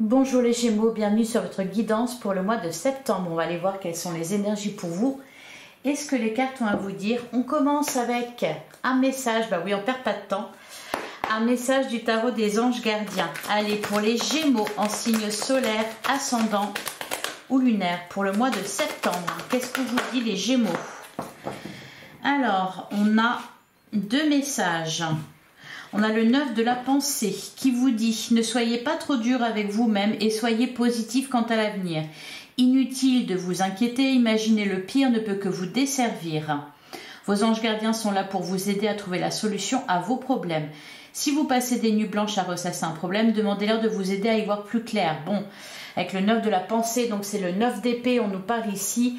Bonjour les Gémeaux, bienvenue sur votre guidance pour le mois de septembre. On va aller voir quelles sont les énergies pour vous et ce que les cartes ont à vous dire. On commence avec un message, bah oui, on perd pas de temps. Un message du tarot des anges gardiens. Allez, pour les Gémeaux en signe solaire, ascendant ou lunaire pour le mois de septembre. Qu'est-ce que vous dit les Gémeaux? Alors, on a deux messages. On a le 9 de la pensée qui vous dit « Ne soyez pas trop dur avec vous-même et soyez positif quant à l'avenir. Inutile de vous inquiéter, imaginer le pire ne peut que vous desservir. Vos anges gardiens sont là pour vous aider à trouver la solution à vos problèmes. Si vous passez des nuits blanches à ressasser un problème, demandez-leur de vous aider à y voir plus clair. » Bon, avec le 9 de la pensée, donc c'est le 9 d'épée, on nous parle ici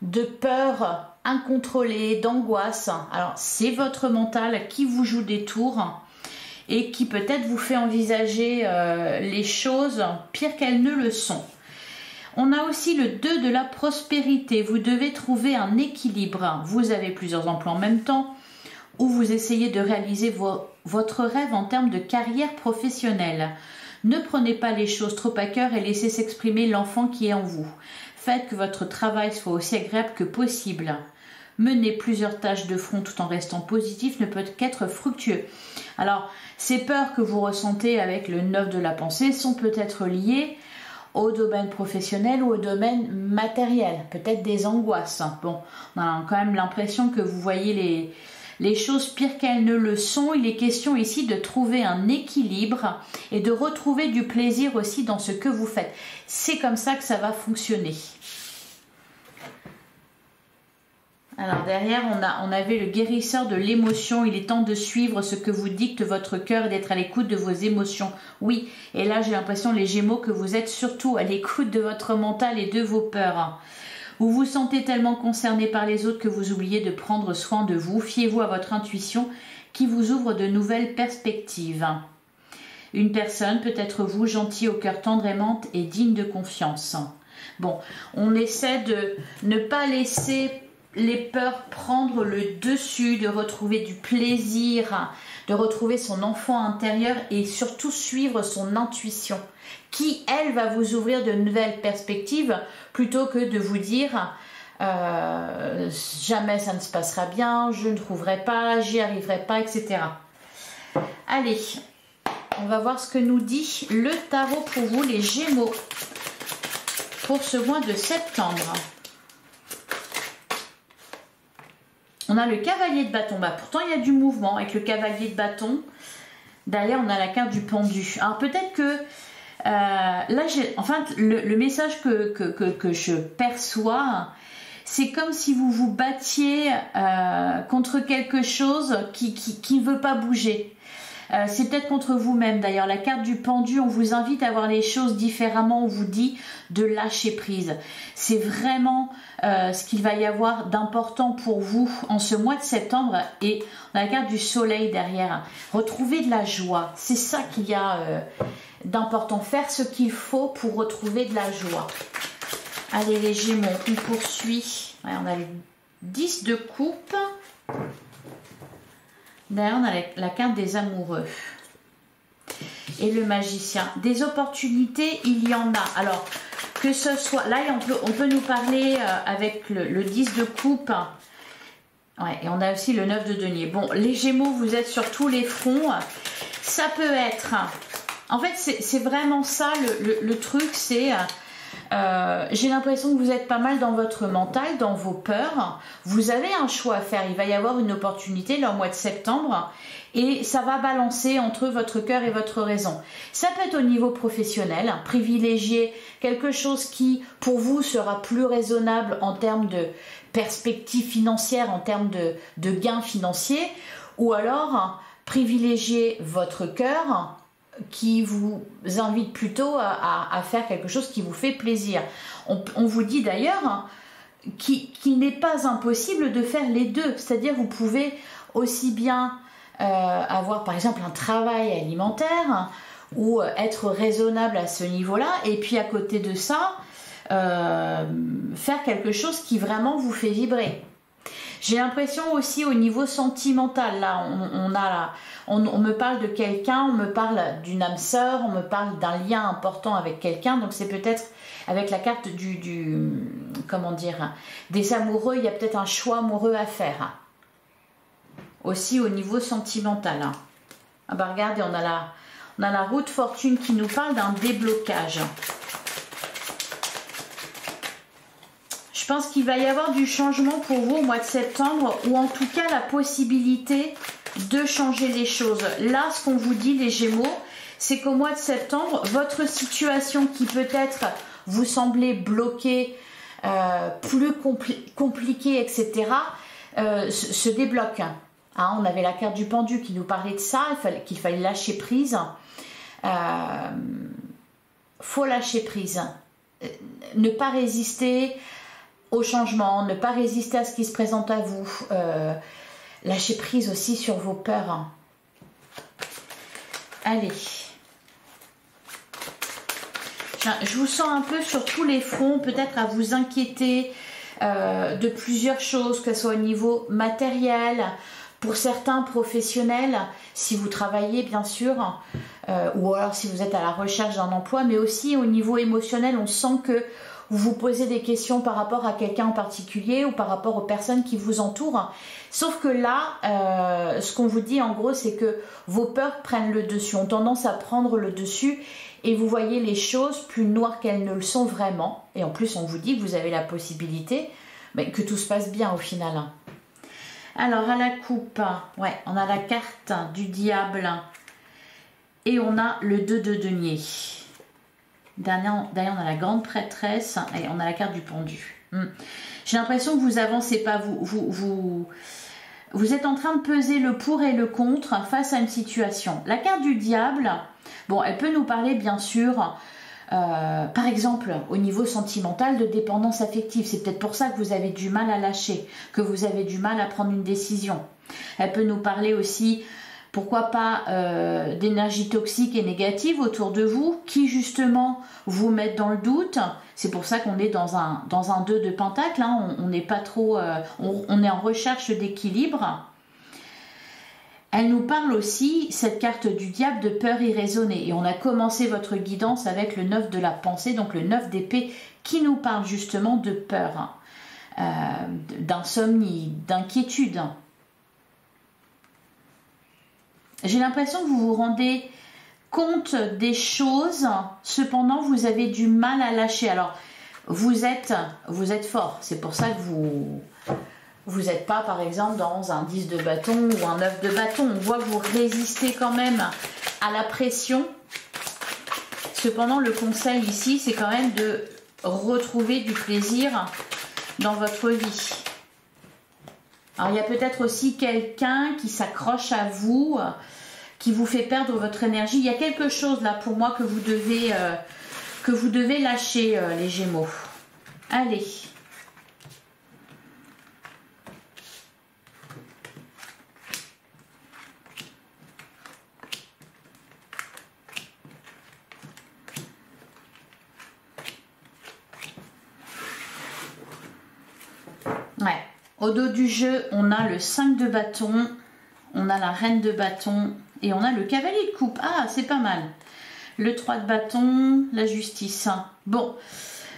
de peur incontrôlée, d'angoisse. Alors, c'est votre mental qui vous joue des tours et qui peut-être vous fait envisager les choses pire qu'elles ne le sont. On a aussi le 2 de la prospérité. Vous devez trouver un équilibre. Vous avez plusieurs emplois en même temps où vous essayez de réaliser votre rêve en termes de carrière professionnelle. Ne prenez pas les choses trop à cœur et laissez s'exprimer l'enfant qui est en vous. Faites que votre travail soit aussi agréable que possible. Mener plusieurs tâches de front tout en restant positif ne peut qu'être fructueux. Alors, ces peurs que vous ressentez avec le 9 de la pensée sont peut-être liées au domaine professionnel ou au domaine matériel, peut-être des angoisses. Bon, on a quand même l'impression que vous voyez les choses pires qu'elles ne le sont. Il est question ici de trouver un équilibre et de retrouver du plaisir aussi dans ce que vous faites. C'est comme ça que ça va fonctionner. Alors derrière, on avait le guérisseur de l'émotion. Il est temps de suivre ce que vous dicte votre cœur et d'être à l'écoute de vos émotions. Oui, et là j'ai l'impression, les Gémeaux, que vous êtes surtout à l'écoute de votre mental et de vos peurs. Vous vous sentez tellement concerné par les autres que vous oubliez de prendre soin de vous. Fiez-vous à votre intuition qui vous ouvre de nouvelles perspectives. Une personne, peut-être vous, gentil, au cœur tendre, aimante et digne de confiance. Bon, on essaie de ne pas laisser les peurs prendre le dessus, de retrouver du plaisir, de retrouver son enfant intérieur et surtout suivre son intuition qui, elle, va vous ouvrir de nouvelles perspectives plutôt que de vous dire jamais ça ne se passera bien, je ne trouverai pas, j'y arriverai pas, etc. Allez, on va voir ce que nous dit le tarot pour vous, les Gémeaux, pour ce mois de septembre. On a le cavalier de bâton. Bah, pourtant, il y a du mouvement avec le cavalier de bâton. Derrière, on a la carte du pendu. Alors, peut-être que là, enfin, le message que je perçois, c'est comme si vous vous battiez contre quelque chose qui ne veut pas bouger. C'est peut-être contre vous-même d'ailleurs. La carte du pendu, on vous invite à voir les choses différemment. On vous dit de lâcher prise. C'est vraiment ce qu'il va y avoir d'important pour vous en ce mois de septembre. Et on a la carte du soleil derrière. Retrouver de la joie. C'est ça qu'il y a d'important. Faire ce qu'il faut pour retrouver de la joie. Allez les Gémeaux, on poursuit. Ouais, on a le 10 de coupe. Derrière, on a la carte des amoureux et le magicien. Des opportunités, il y en a. Alors, que ce soit... Là, on peut nous parler avec le 10 de coupe. Ouais, et on a aussi le 9 de denier. Bon, les Gémeaux, vous êtes sur tous les fronts. Ça peut être... En fait, c'est vraiment ça, le truc, c'est... j'ai l'impression que vous êtes pas mal dans votre mental, dans vos peurs. Vous avez un choix à faire. Il va y avoir une opportunité là au mois de septembre et ça va balancer entre votre cœur et votre raison. Ça peut être au niveau professionnel, privilégier quelque chose qui pour vous sera plus raisonnable en termes de perspective financière, en termes de gains financiers, ou alors privilégier votre cœur qui vous invite plutôt à faire quelque chose qui vous fait plaisir. On vous dit d'ailleurs qu'il n'est pas impossible de faire les deux, c'est-à-dire vous pouvez aussi bien avoir par exemple un travail alimentaire ou être raisonnable à ce niveau-là et puis à côté de ça faire quelque chose qui vraiment vous fait vibrer. J'ai l'impression aussi au niveau sentimental, là, on me parle de quelqu'un, on me parle d'une âme sœur, on me parle d'un lien important avec quelqu'un, donc c'est peut-être avec la carte comment dire, des amoureux, il y a peut-être un choix amoureux à faire. Aussi au niveau sentimental. Ah bah regardez, on a la roue de fortune qui nous parle d'un déblocage. Je pense qu'il va y avoir du changement pour vous au mois de septembre, ou en tout cas la possibilité de changer les choses. Là, ce qu'on vous dit les Gémeaux, c'est qu'au mois de septembre, votre situation qui peut-être vous semblait bloquée, plus compliquée, etc., se débloque. Hein, on avait la carte du pendu qui nous parlait de ça, qu'il fallait lâcher prise. Faut lâcher prise. Ne pas résister au changement, ne pas résister à ce qui se présente à vous. Lâchez prise aussi sur vos peurs. Allez. Je vous sens un peu sur tous les fronts, peut-être à vous inquiéter de plusieurs choses, que ce soit au niveau matériel, pour certains professionnels, si vous travaillez bien sûr, ou alors si vous êtes à la recherche d'un emploi, mais aussi au niveau émotionnel, on sent que vous vous posez des questions par rapport à quelqu'un en particulier ou par rapport aux personnes qui vous entourent. Sauf que là, ce qu'on vous dit en gros, c'est que vos peurs prennent le dessus, ont tendance à prendre le dessus et vous voyez les choses plus noires qu'elles ne le sont vraiment. Et en plus, on vous dit que vous avez la possibilité que tout se passe bien au final. Alors, à la coupe, ouais, on a la carte du diable et on a le 2 de denier. Derrière, on a la grande prêtresse et on a la carte du pendu. J'ai l'impression que vous avancez pas, vous êtes en train de peser le pour et le contre face à une situation. La carte du diable, bon, elle peut nous parler bien sûr, par exemple, au niveau sentimental de dépendance affective. C'est peut-être pour ça que vous avez du mal à lâcher, que vous avez du mal à prendre une décision. Elle peut nous parler aussi, pourquoi pas, d'énergie toxique et négative autour de vous, qui justement vous mettent dans le doute. C'est pour ça qu'on est dans un 2 de pentacle, hein. On n'est pas trop, on est en recherche d'équilibre. Elle nous parle aussi, cette carte du diable, de peur irraisonnée. Et on a commencé votre guidance avec le 9 de la pensée, donc le 9 d'épée, qui nous parle justement de peur, d'insomnie, d'inquiétude. J'ai l'impression que vous vous rendez compte des choses, cependant vous avez du mal à lâcher. Alors, vous êtes fort, c'est pour ça que vous n'êtes pas par exemple dans un 10 de bâton ou un 9 de bâton. On voit que vous résistez quand même à la pression. Cependant, le conseil ici, c'est quand même de retrouver du plaisir dans votre vie. Alors, il y a peut-être aussi quelqu'un qui s'accroche à vous, qui vous fait perdre votre énergie. Il y a quelque chose là pour moi que vous devez lâcher, les Gémeaux. Allez. Ouais. Au dos du jeu, on a le 5 de bâton, on a la reine de bâton et on a le cavalier de coupe. Ah, c'est pas mal. Le 3 de bâton, la justice. Bon,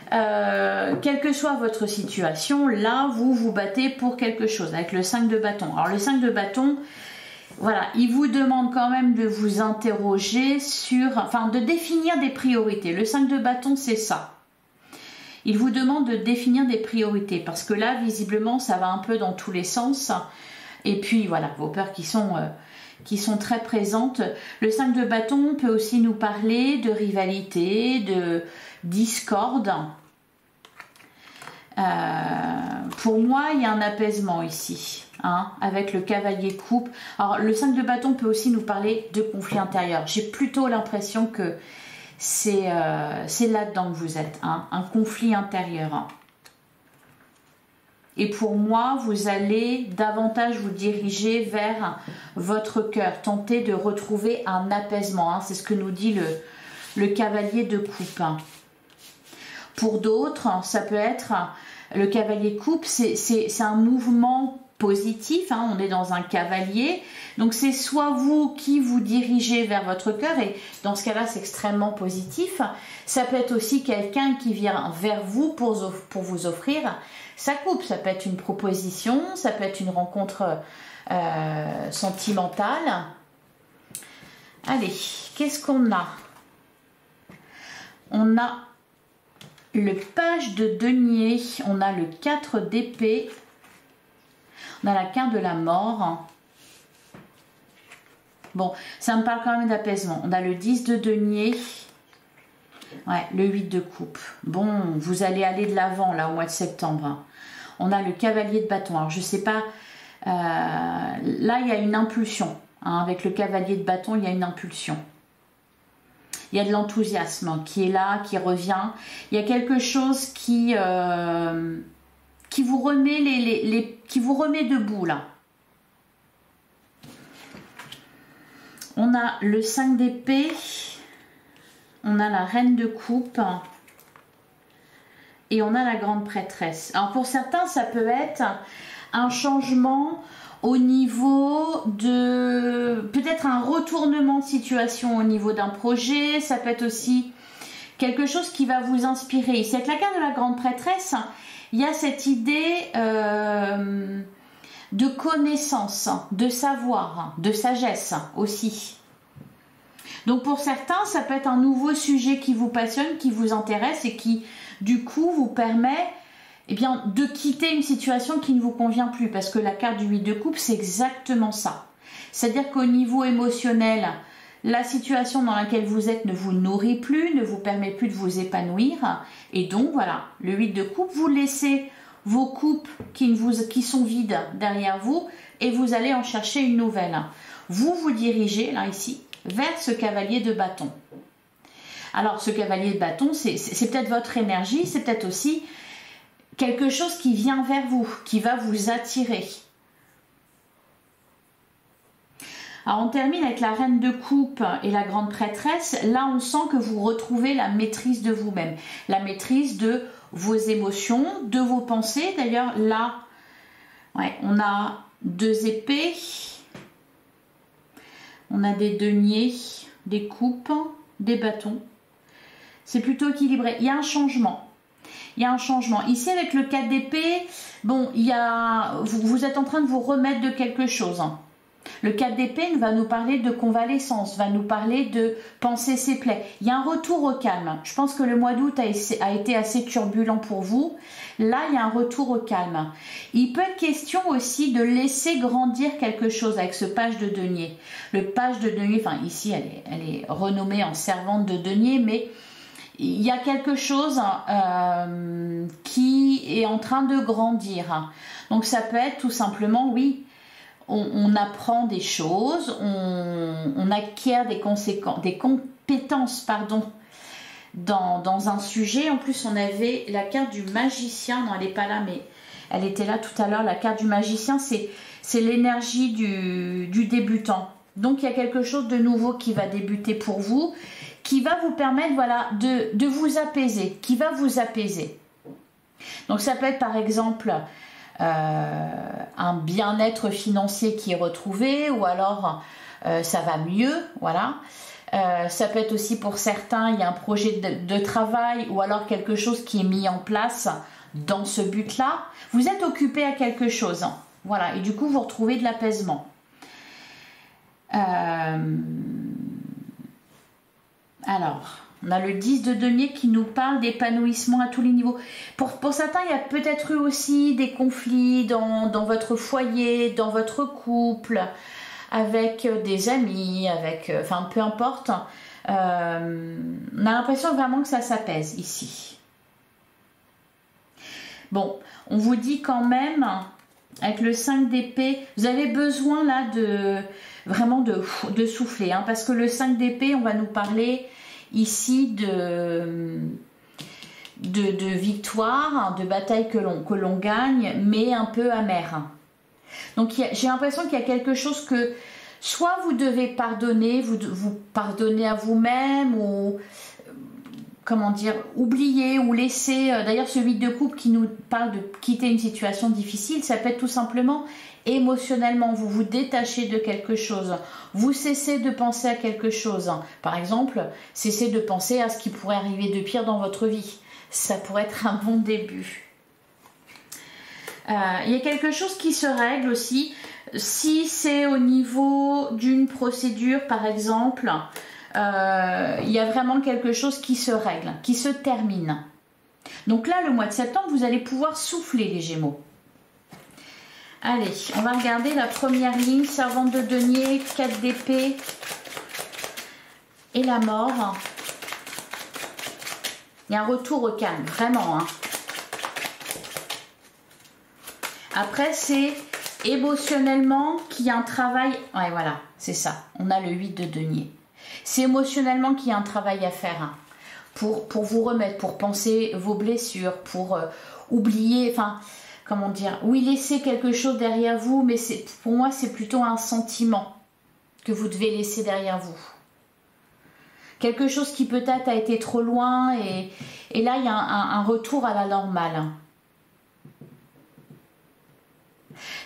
quelle que soit votre situation, là, vous vous battez pour quelque chose avec le 5 de bâton. Alors, le 5 de bâton, voilà, il vous demande quand même de vous interroger sur, enfin, de définir des priorités. Le 5 de bâton, c'est ça. Il vous demande de définir des priorités parce que là, visiblement, ça va un peu dans tous les sens. Et puis, voilà, vos peurs qui sont très présentes. Le 5 de bâton peut aussi nous parler de rivalité, de discorde. Pour moi, il y a un apaisement ici, hein, avec le cavalier coupe. Alors, le 5 de bâton peut aussi nous parler de conflit intérieur. J'ai plutôt l'impression que c'est là-dedans que vous êtes, hein, un conflit intérieur. Et pour moi, vous allez davantage vous diriger vers votre cœur, tenter de retrouver un apaisement, hein, c'est ce que nous dit le cavalier de coupe. Pour d'autres, ça peut être, le cavalier coupe, c'est un mouvement positif, hein, on est dans un cavalier, donc c'est soit vous qui vous dirigez vers votre cœur, et dans ce cas-là c'est extrêmement positif. Ça peut être aussi quelqu'un qui vient vers vous pour vous offrir sa coupe, ça peut être une proposition, ça peut être une rencontre sentimentale. Allez, qu'est-ce qu'on a? On a le page de denier, on a le 4 d'épée, on a la carte de la mort. Bon, ça me parle quand même d'apaisement. On a le 10 de denier, ouais, le 8 de coupe. Bon, vous allez aller de l'avant là au mois de septembre. On a le cavalier de bâton. Alors je sais pas, là il y a une impulsion. Hein, avec le cavalier de bâton, il y a une impulsion. Il y a de l'enthousiasme qui est là, qui revient. Il y a quelque chose qui vous remet qui vous remet debout là. On a le 5 d'épée, on a la reine de coupe et on a la grande prêtresse. Alors pour certains, ça peut être un changement au niveau de peut-être un retournement de situation au niveau d'un projet. Ça peut être aussi quelque chose qui va vous inspirer. Ici avec la carte de la grande prêtresse, il y a cette idée de connaissance, de savoir, de sagesse aussi. Donc pour certains, ça peut être un nouveau sujet qui vous passionne, qui vous intéresse et qui du coup vous permet de quitter une situation qui ne vous convient plus. Parce que la carte du 8 de coupe, c'est exactement ça. C'est-à-dire qu'au niveau émotionnel, la situation dans laquelle vous êtes ne vous nourrit plus, ne vous permet plus de vous épanouir. Et donc voilà, le 8 de coupe, vous laissez vos coupes qui sont vides derrière vous et vous allez en chercher une nouvelle. Vous vous dirigez, là ici, vers ce cavalier de bâton. Alors ce cavalier de bâton, c'est peut-être votre énergie, c'est peut-être aussi quelque chose qui vient vers vous, qui va vous attirer. Alors on termine avec la reine de coupe et la grande prêtresse. Là on sent que vous retrouvez la maîtrise de vous-même, la maîtrise de vos émotions, de vos pensées. D'ailleurs là, ouais, on a 2 épées, on a des deniers, des coupes, des bâtons. C'est plutôt équilibré. Il y a un changement. Il y a un changement. Ici, avec le 4 d'épée, bon, vous êtes en train de vous remettre de quelque chose. Le 4 d'épée va nous parler de convalescence, va nous parler de penser ses plaies. Il y a un retour au calme. Je pense que le mois d'août a été assez turbulent pour vous. Là, il y a un retour au calme. Il peut être question aussi de laisser grandir quelque chose avec ce page de denier. Le page de denier, enfin ici, elle est renommée en servante de denier, mais il y a quelque chose qui est en train de grandir. Donc ça peut être tout simplement, oui, on apprend des choses, on acquiert des compétences, pardon, dans un sujet. En plus, on avait la carte du magicien, non, elle n'est pas là, mais elle était là tout à l'heure. La carte du magicien, c'est l'énergie du débutant. Donc, il y a quelque chose de nouveau qui va débuter pour vous, qui va vous permettre, voilà, de vous apaiser, qui va vous apaiser. Donc, ça peut être, par exemple, un bien-être financier qui est retrouvé, ou alors ça va mieux, voilà. Ça peut être aussi pour certains, il y a un projet de travail ou alors quelque chose qui est mis en place dans ce but-là. Vous êtes occupé à quelque chose, voilà, et du coup vous retrouvez de l'apaisement. Alors, on a le 10 de denier qui nous parle d'épanouissement à tous les niveaux. Pour certains, il y a peut-être eu aussi des conflits dans votre foyer, dans votre couple, avec des amis, enfin peu importe. On a l'impression vraiment que ça s'apaise ici. Bon, on vous dit quand même, avec le 5 d'épée, vous avez besoin là vraiment de souffler, hein, parce que le 5 d'épée, on va nous parler ici de victoire, de bataille que l'on gagne, mais un peu amère. Donc j'ai l'impression qu'il y a quelque chose que soit vous devez pardonner, vous pardonnez à vous-même, ou comment dire, oublier ou laisser, d'ailleurs ce 8 de coupe qui nous parle de quitter une situation difficile, ça peut être tout simplement émotionnellement, vous vous détachez de quelque chose, vous cessez de penser à quelque chose. Par exemple, cessez de penser à ce qui pourrait arriver de pire dans votre vie. Ça pourrait être un bon début. Il y a quelque chose qui se règle aussi. Si c'est au niveau d'une procédure, par exemple, il y a vraiment quelque chose qui se règle, qui se termine. Donc là, le mois de septembre, vous allez pouvoir souffler les Gémeaux. Allez, on va regarder la première ligne, servante de denier, 4 d'épée et la mort. Il y a un retour au calme, vraiment. Hein. Après, c'est émotionnellement qu'il y a un travail. Ouais, voilà, c'est ça. On a le 8 de denier. C'est émotionnellement qu'il y a un travail à faire. Hein, pour vous remettre, pour penser vos blessures, pour oublier, enfin... Comment dire? Oui, laissez quelque chose derrière vous, mais pour moi, c'est plutôt un sentiment que vous devez laisser derrière vous. Quelque chose qui peut-être a été trop loin et là, il y a un retour à la normale.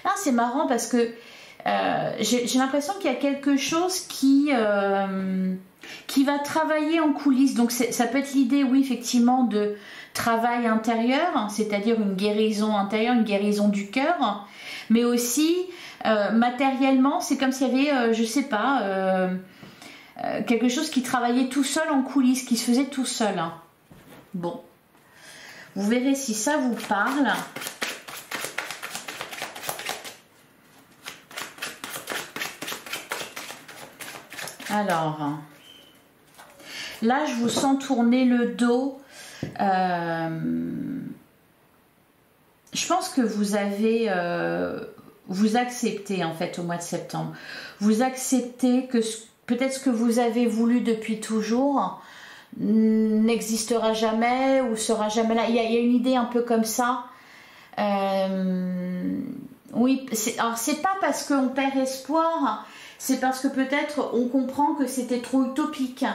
Là, c'est marrant parce que j'ai l'impression qu'il y a quelque chose qui va travailler en coulisses. Donc, ça peut être l'idée, oui, effectivement, de travail intérieur, c'est-à-dire une guérison intérieure, une guérison du cœur, mais aussi matériellement, c'est comme s'il y avait, je sais pas, quelque chose qui travaillait tout seul en coulisses, qui se faisait tout seul. Hein. Bon, vous verrez si ça vous parle. Alors, là, je vous sens tourner le dos. Je pense que vous avez vous acceptez en fait au mois de septembre, vous acceptez que peut-être ce que vous avez voulu depuis toujours n'existera jamais ou sera jamais là. Il y a une idée un peu comme ça. Oui, alors c'est pas parce qu'on perd espoir, c'est parce que peut-être on comprend que c'était trop utopique.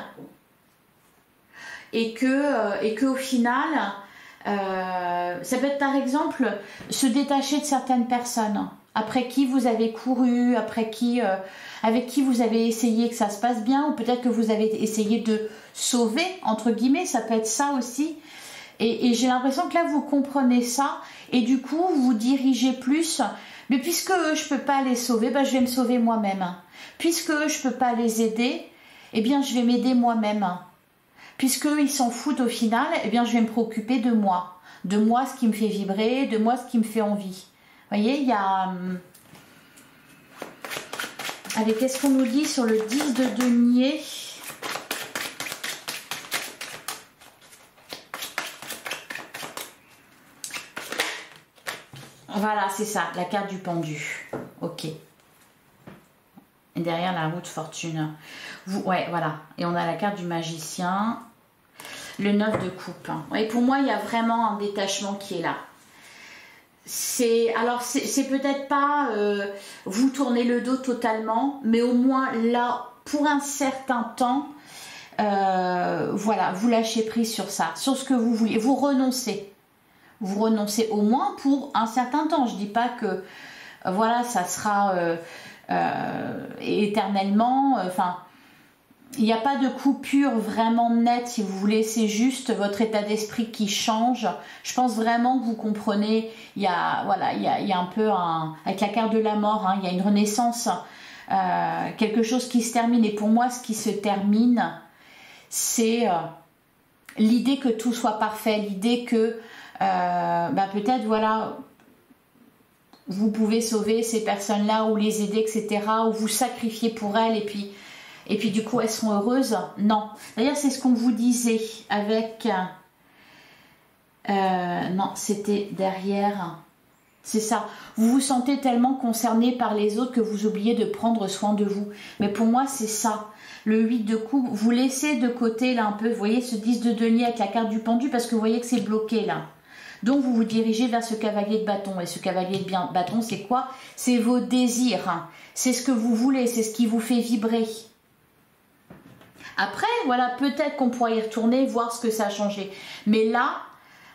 Et que au final, ça peut être par exemple se détacher de certaines personnes après qui vous avez couru, avec qui vous avez essayé que ça se passe bien, ou peut-être que vous avez essayé de sauver, entre guillemets, ça peut être ça aussi. Et j'ai l'impression que là, vous comprenez ça, et du coup, vous vous dirigez plus. Mais puisque je ne peux pas les sauver, ben, je vais me sauver moi-même. Puisque je ne peux pas les aider, eh bien, je vais m'aider moi-même. Puisqu'ils s'en foutent au final, eh bien, je vais me préoccuper de moi, ce qui me fait vibrer, de moi, ce qui me fait envie. Vous voyez, il y a... Allez, qu'est-ce qu'on nous dit sur le 10 de denier? Voilà, c'est ça, la carte du pendu. Ok. Et derrière la roue de fortune. Ouais, voilà. Et on a la carte du magicien. Le 9 de coupe. Et pour moi, il y a vraiment un détachement qui est là. Alors, c'est peut-être pas vous tourner le dos totalement, mais au moins là, pour un certain temps, voilà, vous lâchez prise sur ça, sur ce que vous vouliez. Vous renoncez. Vous renoncez au moins pour un certain temps. Je dis pas que, voilà, ça sera éternellement. Enfin, il n'y a pas de coupure vraiment nette, si vous voulez. C'est juste votre état d'esprit qui change. Je pense vraiment que vous comprenez. Il y a, voilà, il y a un peu avec la carte de la mort, hein, il y a une renaissance, quelque chose qui se termine. Et pour moi, ce qui se termine, c'est l'idée que tout soit parfait, l'idée que peut-être, voilà, vous pouvez sauver ces personnes-là ou les aider, etc. Ou vous sacrifier pour elles et puis du coup elles sont heureuses. Non. D'ailleurs, c'est ce qu'on vous disait avec... non, c'était derrière. C'est ça. Vous vous sentez tellement concerné par les autres que vous oubliez de prendre soin de vous. Mais pour moi, c'est ça. Le 8 de coupe, vous laissez de côté là un peu, vous voyez ce 10 de denier avec la carte du pendu parce que vous voyez que c'est bloqué là. Donc vous vous dirigez vers ce cavalier de bâton. Et ce cavalier de bâton, c'est quoi? C'est vos désirs. C'est ce que vous voulez, c'est ce qui vous fait vibrer. Après, voilà, peut-être qu'on pourra y retourner, voir ce que ça a changé. Mais là,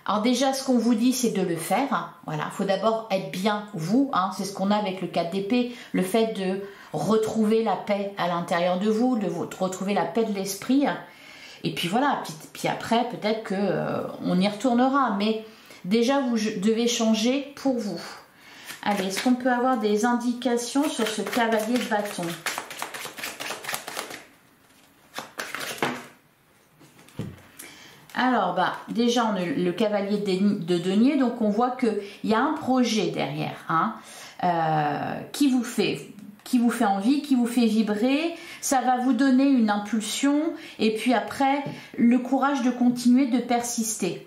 alors déjà, ce qu'on vous dit, c'est de le faire. Hein. Voilà, il faut d'abord être bien, vous. Hein, c'est ce qu'on a avec le 4 d'épée. Le fait de retrouver la paix à l'intérieur de vous, de retrouver la paix de l'esprit. Et puis voilà, puis après, peut-être qu'on y retournera. Mais déjà, vous devez changer pour vous. Allez, est-ce qu'on peut avoir des indications sur ce cavalier de bâton? Alors, déjà, on a le cavalier de denier, donc on voit qu'il y a un projet derrière, hein, qui vous fait envie, qui vous fait vibrer. Ça va vous donner une impulsion et puis après, le courage de continuer, de persister.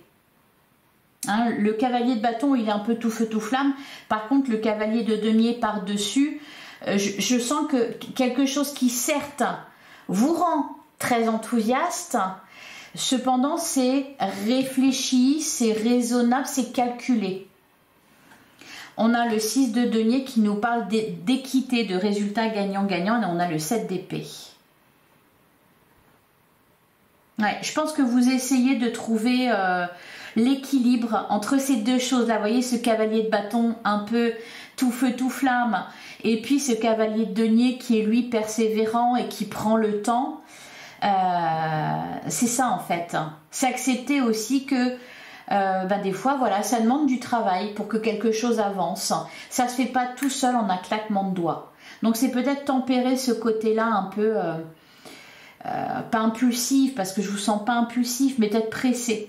Hein, le cavalier de bâton, il est un peu tout feu tout flamme. Par contre, le cavalier de denier par-dessus, je sens que quelque chose qui, certes, vous rend très enthousiaste, cependant, c'est réfléchi, c'est raisonnable, c'est calculé. On a le 6 de denier qui nous parle d'équité, de résultats gagnant-gagnant, et on a le 7 d'épée. Ouais, je pense que vous essayez de trouver l'équilibre entre ces deux choses-là. Vous voyez ce cavalier de bâton un peu tout feu, tout flamme, et puis ce cavalier de denier qui est lui persévérant et qui prend le temps. C'est ça en fait. C'est accepter aussi que des fois, voilà, ça demande du travail pour que quelque chose avance. Ça se fait pas tout seul en un claquement de doigts. Donc c'est peut-être tempérer ce côté-là un peu, pas impulsif, parce que je vous sens pas impulsif, mais peut-être pressé.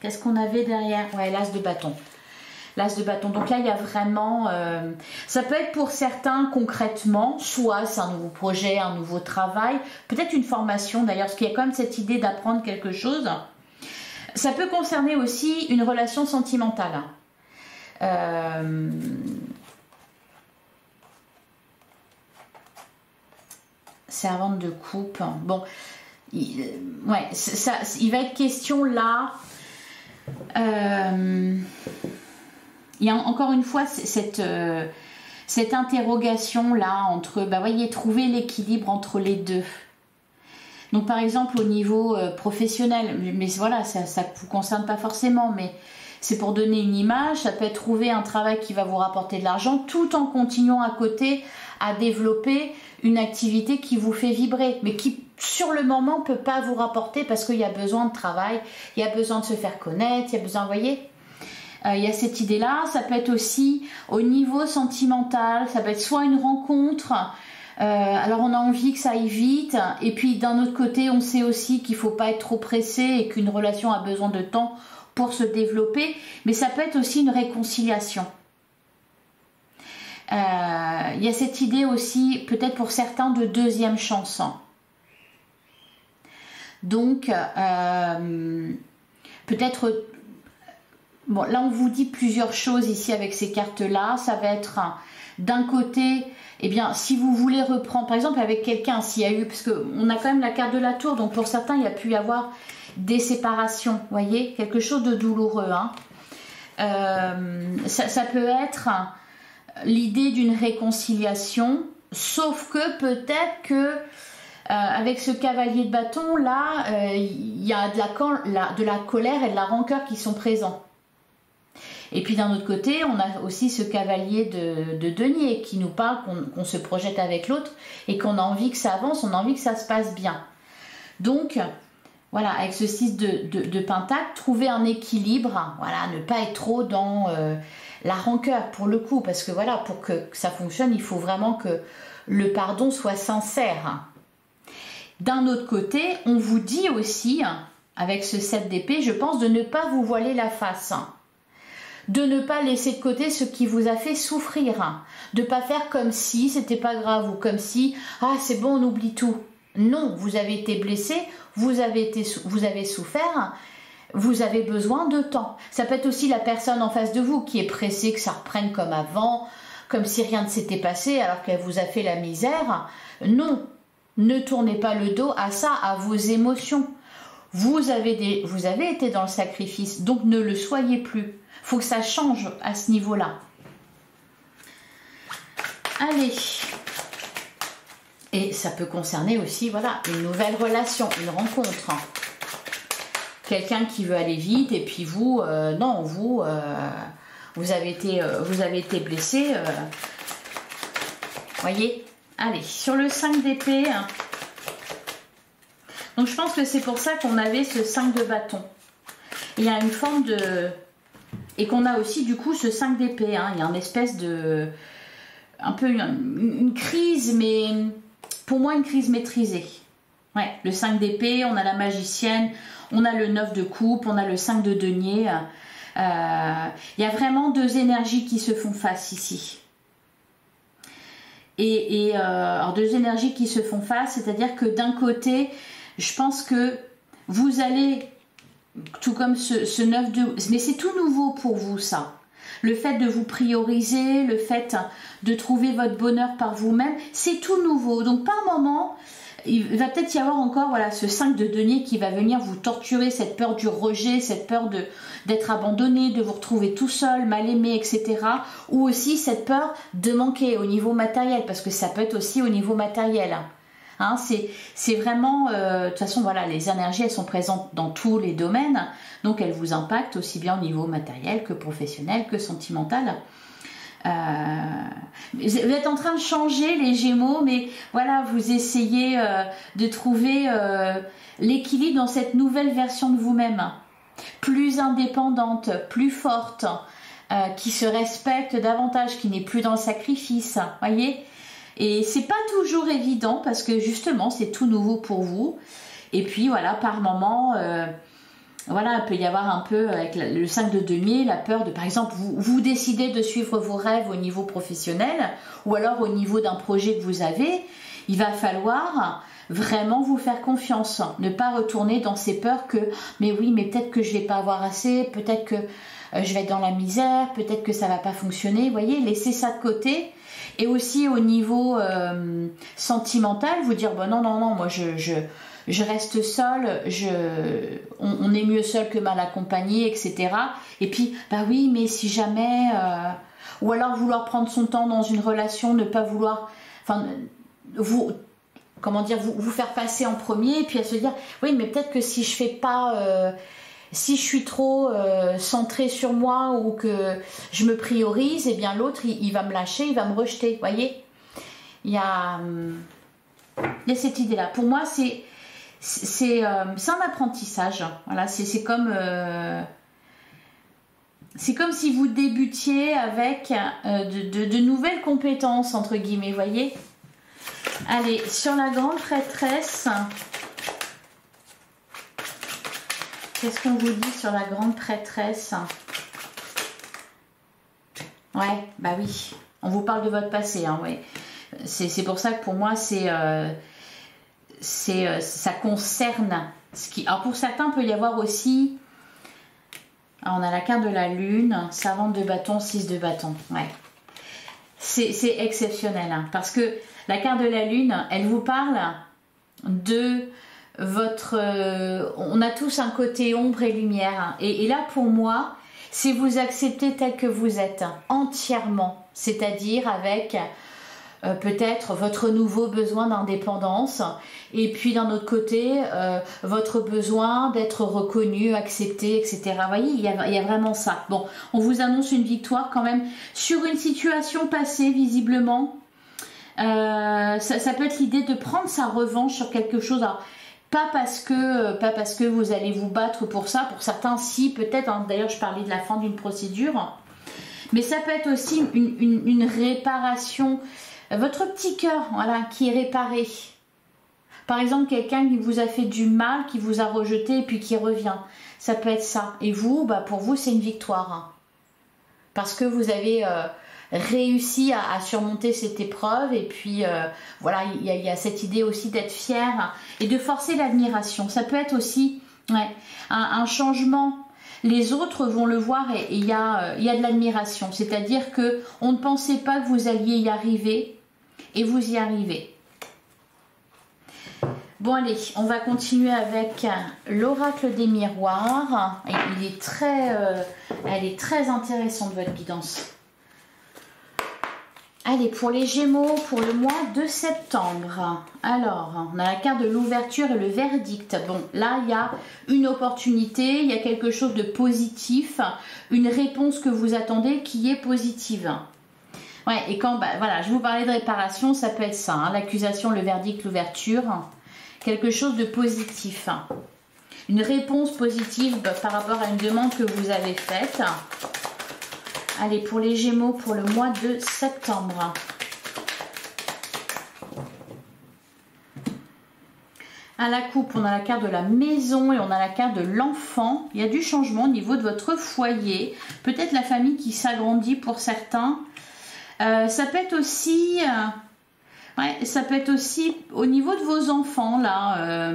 Qu'est-ce qu'on avait derrière? Ouais, l'as de bâton. L'as de bâton. Donc là, il y a vraiment... ça peut être pour certains concrètement, soit c'est un nouveau projet, un nouveau travail, peut-être une formation d'ailleurs, parce qu'il y a quand même cette idée d'apprendre quelque chose. Ça peut concerner aussi une relation sentimentale. Servante de coupe. Bon, ouais, il va être question là... il y a encore une fois cette interrogation là entre, voyez, trouver l'équilibre entre les deux. Donc par exemple au niveau professionnel, mais voilà, ça ne vous concerne pas forcément, mais c'est pour donner une image, ça peut être trouver un travail qui va vous rapporter de l'argent tout en continuant à côté à développer une activité qui vous fait vibrer, mais qui sur le moment ne peut pas vous rapporter parce qu'il y a besoin de travail, il y a besoin de se faire connaître, il y a besoin, vous voyez, il y a cette idée-là. Ça peut être aussi au niveau sentimental, ça peut être soit une rencontre, alors on a envie que ça aille vite, et puis d'un autre côté on sait aussi qu'il ne faut pas être trop pressé et qu'une relation a besoin de temps pour se développer, mais ça peut être aussi une réconciliation. Il y a cette idée aussi, peut-être pour certains, de deuxième chance. Donc, peut-être... Bon, là, on vous dit plusieurs choses ici avec ces cartes-là. Ça va être, d'un côté, eh bien, si vous voulez reprendre, par exemple, avec quelqu'un, s'il y a eu... Parce qu'on a quand même la carte de la tour, donc pour certains, il y a pu y avoir des séparations, vous voyez, quelque chose de douloureux. Hein. Ça peut être l'idée d'une réconciliation, sauf que peut-être que avec ce cavalier de bâton là, il y a de la colère et de la rancœur qui sont présents. Et puis d'un autre côté, on a aussi ce cavalier de denier qui nous parle qu'on se projette avec l'autre et qu'on a envie que ça avance, on a envie que ça se passe bien. Donc voilà, avec ce 6 de pentacle, trouver un équilibre, voilà, ne pas être trop dans la rancœur pour le coup, parce que voilà, pour que ça fonctionne, il faut vraiment que le pardon soit sincère. D'un autre côté, on vous dit aussi, avec ce 7 d'épée, je pense, de ne pas vous voiler la face, de ne pas laisser de côté ce qui vous a fait souffrir, de ne pas faire comme si c'était pas grave ou comme si, ah c'est bon, on oublie tout. Non, vous avez été blessé, vous avez souffert, vous avez besoin de temps. Ça peut être aussi la personne en face de vous qui est pressée que ça reprenne comme avant, comme si rien ne s'était passé alors qu'elle vous a fait la misère. Non, ne tournez pas le dos à ça, à vos émotions. Vous avez été dans le sacrifice, donc ne le soyez plus. Il faut que ça change à ce niveau-là. Allez. Et ça peut concerner aussi, voilà, une nouvelle relation, une rencontre. Quelqu'un qui veut aller vite et puis vous, non, vous avez été blessé. Voyez. Allez, sur le 5 d'épée. Donc je pense que c'est pour ça qu'on avait ce 5 de bâton. Il y a une forme de... Et qu'on a aussi du coup ce 5 d'épée. Hein. Il y a une espèce de... Un peu une crise, mais pour moi une crise maîtrisée. Ouais, le 5 d'épée, on a la magicienne, on a le 9 de coupe, on a le 5 de denier. Il y a vraiment deux énergies qui se font face ici. Alors deux énergies qui se font face, c'est-à-dire que d'un côté, je pense que vous allez, tout comme ce 9 de... Mais c'est tout nouveau pour vous ça. Le fait de vous prioriser, le fait de trouver votre bonheur par vous-même, c'est tout nouveau. Donc par moment, il va peut-être y avoir encore voilà, ce 5 de denier qui va venir vous torturer, cette peur du rejet, cette peur d'être abandonné, de vous retrouver tout seul, mal aimé, etc. Ou aussi cette peur de manquer au niveau matériel, parce que ça peut être aussi au niveau matériel. Hein, c'est vraiment, de toute façon, voilà, les énergies, elles sont présentes dans tous les domaines, donc elles vous impactent aussi bien au niveau matériel que professionnel, que sentimental. Vous êtes en train de changer les Gémeaux, mais voilà, vous essayez de trouver l'équilibre dans cette nouvelle version de vous-même, plus indépendante, plus forte, qui se respecte davantage, qui n'est plus dans le sacrifice, voyez. Et c'est pas toujours évident parce que justement c'est tout nouveau pour vous. Et puis voilà, par moment, voilà, il peut y avoir un peu avec le 5 de denier, la peur de, par exemple, vous décidez de suivre vos rêves au niveau professionnel ou alors au niveau d'un projet que vous avez, il va falloir vraiment vous faire confiance, ne pas retourner dans ces peurs que, mais oui, mais peut-être que je vais pas avoir assez, peut-être que je vais être dans la misère, peut-être que ça va pas fonctionner, vous voyez, laissez ça de côté. Et aussi au niveau sentimental, vous dire, bon non, non, non, moi je reste seule, on est mieux seul que mal accompagné, etc. Et puis, bah oui, mais si jamais... ou alors vouloir prendre son temps dans une relation, ne pas vouloir... Enfin, comment dire, vous faire passer en premier, et puis à se dire, oui, mais peut-être que si je fais pas... si je suis trop centrée sur moi ou que je me priorise, eh bien l'autre il va me lâcher, il va me rejeter, voyez. Il y a cette idée-là. Pour moi, c'est un apprentissage. Voilà, c'est comme si vous débutiez avec de nouvelles compétences entre guillemets, voyez. Allez, sur la grande prêtresse. Qu'est-ce qu'on vous dit sur la grande prêtresse? Ouais, bah oui. On vous parle de votre passé, hein, ouais. C'est pour ça que pour moi, ça concerne ce qui... Alors pour certains, il peut y avoir aussi... Alors on a la carte de la lune, servante de bâton, 6 de bâton. Ouais. C'est exceptionnel, hein, parce que la carte de la lune, elle vous parle de... on a tous un côté ombre et lumière, et là pour moi c'est vous accepter tel que vous êtes entièrement, c'est-à-dire avec peut-être votre nouveau besoin d'indépendance et puis d'un autre côté votre besoin d'être reconnu, accepté, etc. Vous voyez, il y a vraiment ça. Bon, on vous annonce une victoire quand même sur une situation passée visiblement. Ça peut être l'idée de prendre sa revanche sur quelque chose. Alors, pas parce que vous allez vous battre pour ça, pour certains si peut-être, hein. D'ailleurs je parlais de la fin d'une procédure, mais ça peut être aussi une réparation, votre petit cœur, voilà, qui est réparé. Par exemple quelqu'un qui vous a fait du mal, qui vous a rejeté et puis qui revient, ça peut être ça. Et vous, bah pour vous c'est une victoire, hein. Parce que vous avez réussi à surmonter cette épreuve, et puis voilà, il y a cette idée aussi d'être fier et de forcer l'admiration. Ça peut être aussi ouais, un changement. Les autres vont le voir et il y a de l'admiration, c'est-à-dire que on ne pensait pas que vous alliez y arriver et vous y arrivez. Bon allez, on va continuer avec l'oracle des miroirs. Elle est très intéressante votre guidance. Allez, pour les Gémeaux, pour le mois de septembre. Alors, on a la carte de l'ouverture et le verdict. Bon, là, il y a une opportunité, il y a quelque chose de positif, une réponse que vous attendez qui est positive. Ouais, et quand, bah, voilà, je vous parlais de réparation, ça peut être ça, hein, l'accusation, le verdict, l'ouverture. Quelque chose de positif. Une réponse positive par rapport à une demande que vous avez faite. Allez, pour les Gémeaux, pour le mois de septembre. À la coupe, on a la carte de la maison et on a la carte de l'enfant. Il y a du changement au niveau de votre foyer. Peut-être la famille qui s'agrandit pour certains. Ça peut être aussi... ouais, ça peut être aussi au niveau de vos enfants, là...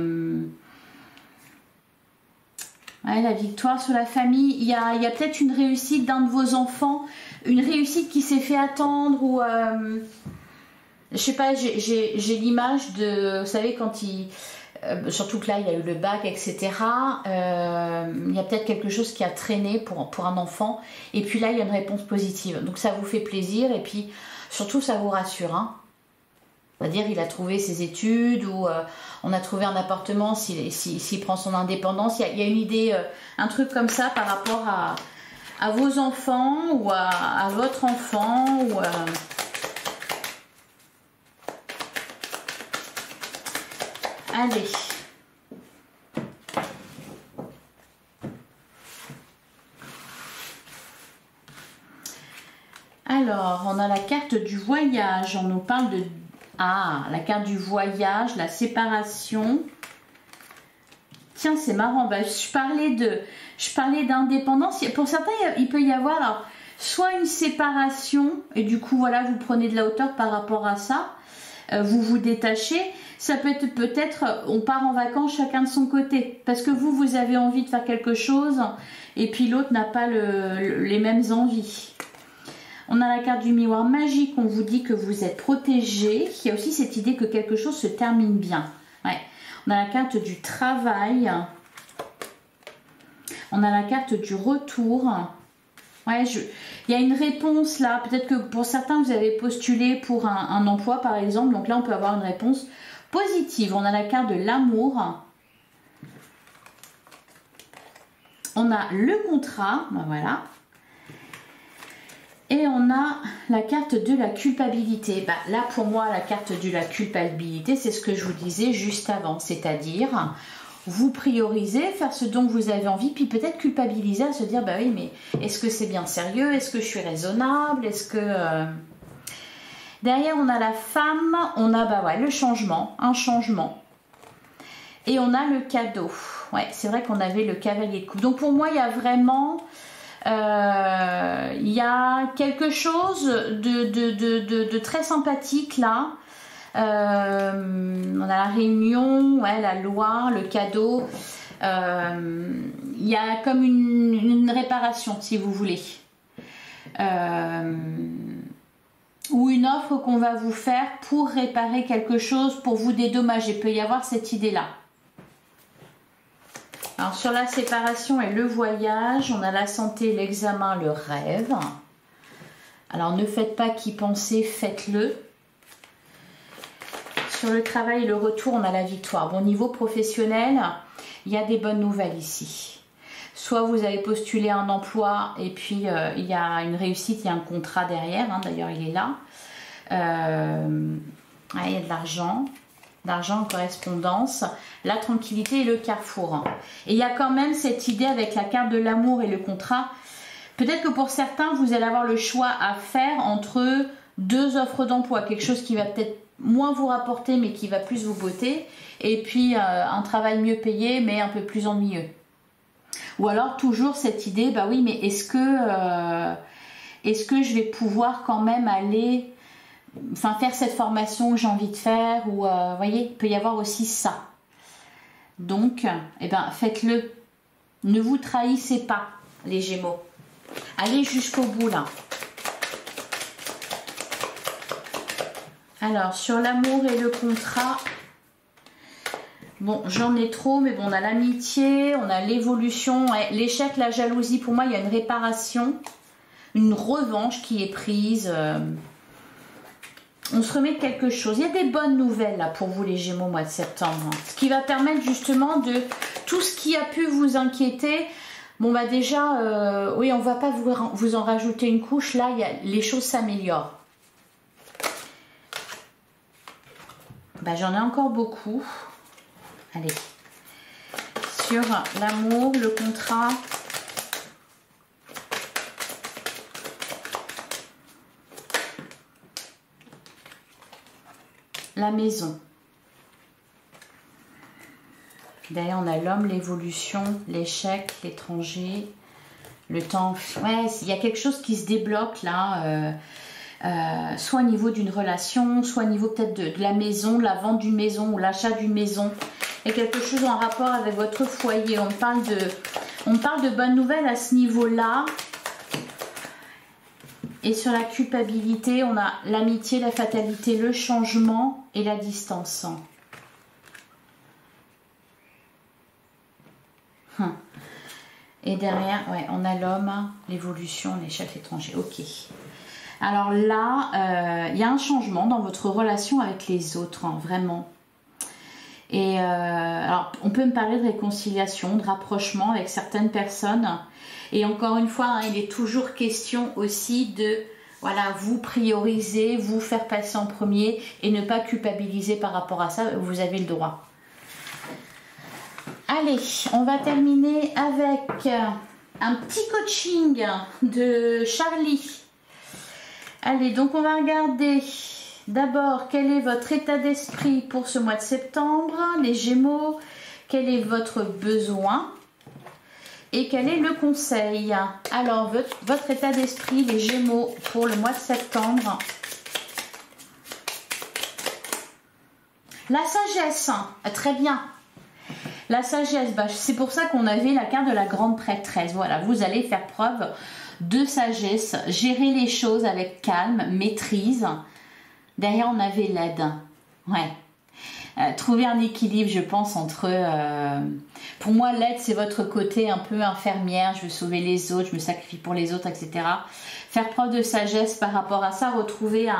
ouais, la victoire sur la famille, il y a peut-être une réussite d'un de vos enfants, une réussite qui s'est fait attendre ou je sais pas, j'ai l'image de, vous savez, quand il, surtout que là il y a eu le bac, etc. Il y a peut-être quelque chose qui a traîné pour un enfant et puis là il y a une réponse positive. Donc ça vous fait plaisir et puis surtout ça vous rassure, hein. C'est-à-dire il a trouvé ses études ou on a trouvé un appartement s'il prend son indépendance. Il y a une idée, un truc comme ça par rapport à vos enfants ou à votre enfant. Ou, allez. Alors, on a la carte du voyage. On nous parle de... Ah, la carte du voyage, la séparation. Tiens, c'est marrant. Bah, je parlais d'indépendance. Pour certains, il peut y avoir alors, soit une séparation, et du coup, voilà, vous prenez de la hauteur par rapport à ça. Vous vous détachez. Ça peut être peut-être, on part en vacances chacun de son côté. Parce que vous avez envie de faire quelque chose, et puis l'autre n'a pas les mêmes envies. On a la carte du miroir magique, on vous dit que vous êtes protégé. Il y a aussi cette idée que quelque chose se termine bien. Ouais. On a la carte du travail. On a la carte du retour. Ouais, il y a une réponse là. Peut-être que pour certains, vous avez postulé pour un emploi par exemple. Donc là, on peut avoir une réponse positive. On a la carte de l'amour. On a le contrat. Ben voilà. Et on a la carte de la culpabilité. Bah, là, pour moi, la carte de la culpabilité, c'est ce que je vous disais juste avant. C'est-à-dire, vous priorisez, faire ce dont vous avez envie, puis peut-être culpabiliser à se dire, bah oui, mais est-ce que c'est bien sérieux? Est-ce que je suis raisonnable? Est-ce que... Derrière, on a la femme, on a bah ouais, le changement, un changement. Et on a le cadeau. Ouais, c'est vrai qu'on avait le cavalier de coupe. Donc pour moi, il y a vraiment... il y a quelque chose de très sympathique là. On a la réunion, ouais, la loi, le cadeau. Il y a comme une réparation si vous voulez. Ou une offre qu'on va vous faire pour réparer quelque chose, pour vous dédommager. Il peut y avoir cette idée là. Alors sur la séparation et le voyage, on a la santé, l'examen, le rêve. Alors ne faites pas qu'y penser, faites-le. Sur le travail et le retour, on a la victoire. Bon, niveau professionnel, il y a des bonnes nouvelles ici. Soit vous avez postulé un emploi et puis il y a une réussite, il y a un contrat derrière. Hein, d'ailleurs, il est là. Il y a de l'argent. D'argent en correspondance, la tranquillité et le carrefour. Et il y a quand même cette idée avec la carte de l'amour et le contrat. Peut-être que pour certains, vous allez avoir le choix à faire entre deux offres d'emploi. Quelque chose qui va peut-être moins vous rapporter, mais qui va plus vous botter. Et puis un travail mieux payé, mais un peu plus ennuyeux. Ou alors toujours cette idée, bah oui, mais est-ce que je vais pouvoir quand même aller... Enfin, faire cette formation que j'ai envie de faire, ou vous voyez, il peut y avoir aussi ça. Donc, eh ben, faites-le. Ne vous trahissez pas, les Gémeaux. Allez jusqu'au bout là. Alors, sur l'amour et le contrat, bon, j'en ai trop, mais bon, on a l'amitié, on a l'évolution, ouais, l'échec, la jalousie. Pour moi, il y a une réparation, une revanche qui est prise. On se remet de quelque chose. Il y a des bonnes nouvelles là pour vous les Gémeaux au mois de septembre. Ce qui va permettre justement de tout ce qui a pu vous inquiéter. Bon bah déjà, oui, on va pas vous en rajouter une couche. Là, les choses s'améliorent. Bah, j'en ai encore beaucoup. Allez. Sur l'amour, le contrat. La maison. Derrière, on a l'homme, l'évolution, l'échec, l'étranger, le temps. Ouais, il y a quelque chose qui se débloque là, soit au niveau d'une relation, soit au niveau peut-être de la maison, la vente d'une maison ou l'achat d'une maison. Il y a quelque chose en rapport avec votre foyer. On parle de bonnes nouvelles à ce niveau-là. Et sur la culpabilité, on a l'amitié, la fatalité, le changement et la distance. Et derrière, ouais, on a l'homme, l'évolution, l'échec, l'étranger. Ok. Alors là, il y a un changement dans votre relation avec les autres, hein, vraiment. Et alors, on peut me parler de réconciliation, de rapprochement avec certaines personnes. Et encore une fois, hein, il est toujours question aussi de, voilà, vous prioriser, vous faire passer en premier et ne pas culpabiliser par rapport à ça. Vous avez le droit. Allez, on va terminer avec un petit coaching de Charlie. Allez, donc on va regarder d'abord quel est votre état d'esprit pour ce mois de septembre, les Gémeaux, quel est votre besoin et quel est le conseil. Alors, votre état d'esprit, les Gémeaux, pour le mois de septembre. La sagesse, très bien. La sagesse, bah, c'est pour ça qu'on avait la carte de la grande prêtresse. Voilà, vous allez faire preuve de sagesse, gérer les choses avec calme, maîtrise. Derrière, on avait l'aide. Ouais. Trouver un équilibre, je pense, entre... pour moi, l'aide, c'est votre côté un peu infirmière. Je veux sauver les autres, je me sacrifie pour les autres, etc. Faire preuve de sagesse par rapport à ça, retrouver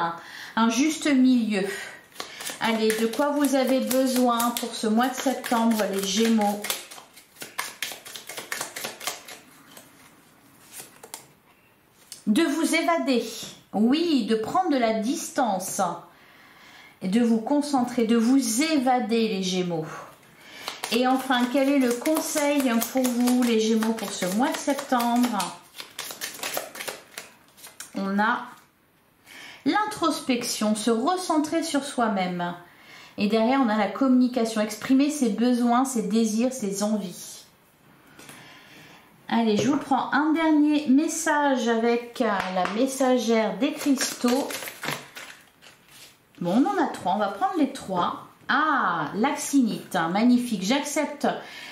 un juste milieu. Allez, de quoi vous avez besoin pour ce mois de septembre, les Gémeaux? De vous évader. Oui, de prendre de la distance. Et de vous concentrer, de vous évader, les Gémeaux. Et enfin, quel est le conseil pour vous, les Gémeaux, pour ce mois de septembre? On a... l'introspection, se recentrer sur soi-même. Et derrière, on a la communication, exprimer ses besoins, ses désirs, ses envies. Allez, je vous prends un dernier message avec la messagère des cristaux. Bon, on en a 3, on va prendre les 3. Ah, l'axinite, magnifique. J'accepte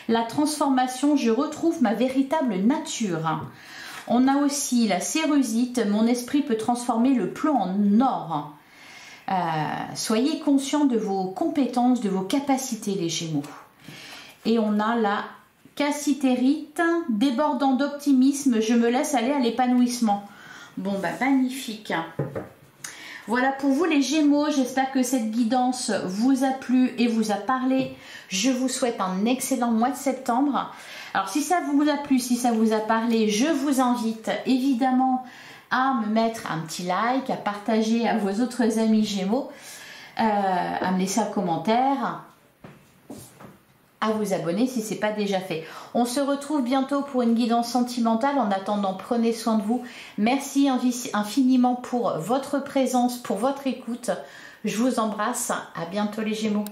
la transformation, je retrouve ma véritable nature. On a aussi la cérusite, mon esprit peut transformer le plomb en or. Soyez conscients de vos compétences, de vos capacités, les Gémeaux. Et on a la cassitérite, débordant d'optimisme, je me laisse aller à l'épanouissement. Bon, bah magnifique. Voilà pour vous les Gémeaux, j'espère que cette guidance vous a plu et vous a parlé. Je vous souhaite un excellent mois de septembre. Alors si ça vous a plu, si ça vous a parlé, je vous invite évidemment à me mettre un petit like, à partager à vos autres amis Gémeaux, à me laisser un commentaire, à vous abonner si ce n'est pas déjà fait. On se retrouve bientôt pour une guidance sentimentale. En attendant, prenez soin de vous. Merci infiniment pour votre présence, pour votre écoute. Je vous embrasse. À bientôt les Gémeaux.